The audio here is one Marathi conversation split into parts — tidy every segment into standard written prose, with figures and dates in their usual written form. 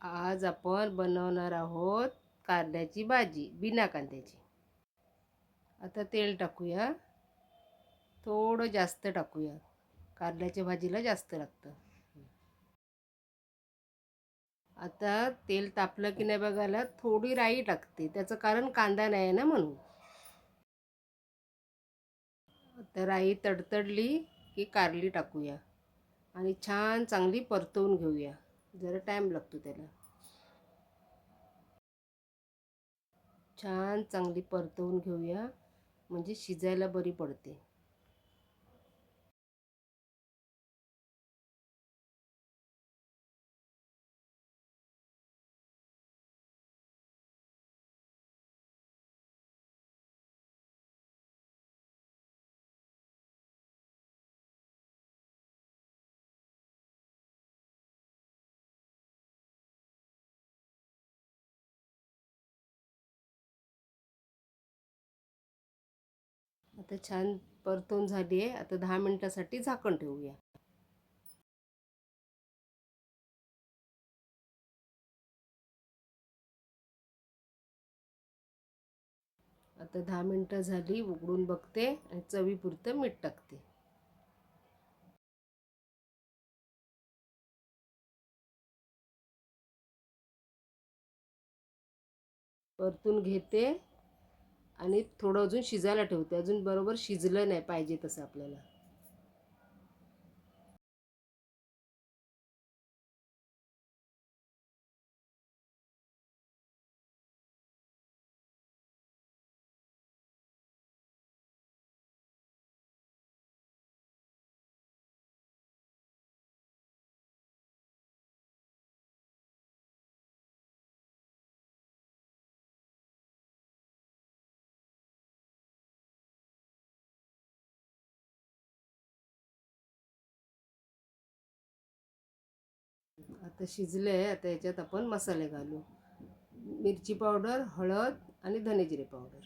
आज आपण बनवणार आहोत कारल्याची भाजी बिना कांद्याची. आता तेल टाकूया, थोडं जास्त टाकूया, कारल्याच्या भाजीला जास्त लागतं. आता तेल तापलं की नाही बघायला, थोडी राई टाकते, त्याचं कारण कांदा नाही ना म्हणून. आता राई तडतडली की कारली टाकूया आणि छान चांगली परतवून घेऊया. जरा टाईम लागतो त्याला. छान चांगली परतवून घेऊया, म्हणजे शिजायला बरी पडते. आता छान परतवून झाली आहे. आता 10 मिनिटासाठी झाकण ठेवूया. आता 10 मिनिटं झाली, उघडून बघते आणि चवीपुरतं मीठ टाकते. परतून घेते आणि थोडं अजून शिजायला ठेवते. अजून बरोबर शिजलं नाही पाहिजे तसं आपल्याला. आता शिजले आहे. आता याच्यात आपण मसाले घालू. मिरची पावडर, हळद आणि धनेजिरे पावडर.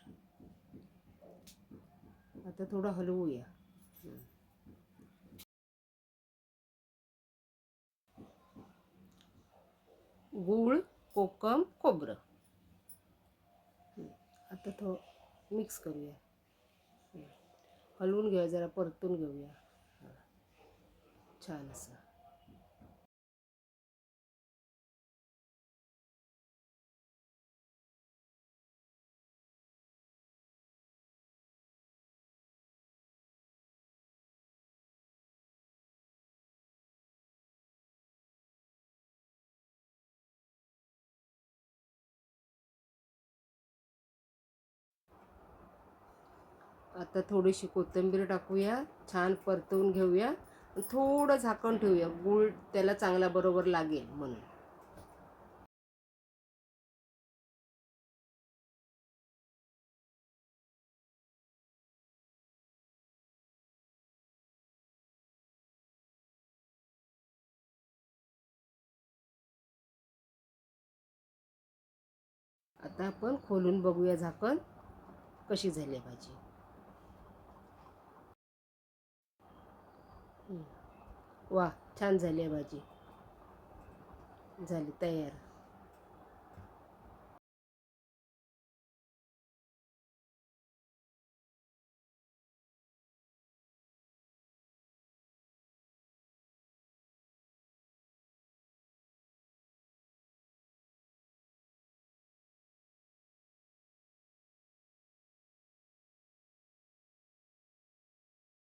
आता थोडं हलवूया. गूळ, कोकम, खोबरं. आता थोडं मिक्स करूया. हलवून घेऊया, जरा परतून घेऊया छान असं. आता थोडीशी कोथिंबीर टाकूया, छान परतवून घेऊया, थोडं झाकण ठेवूया, गूळ त्याला चांगला बरोबर लागेल म्हणून. आता आपण खोलून बघूया झाकण, कशी झाली भाजी. वा, छान झाली आहे भाजी. झाली तयार.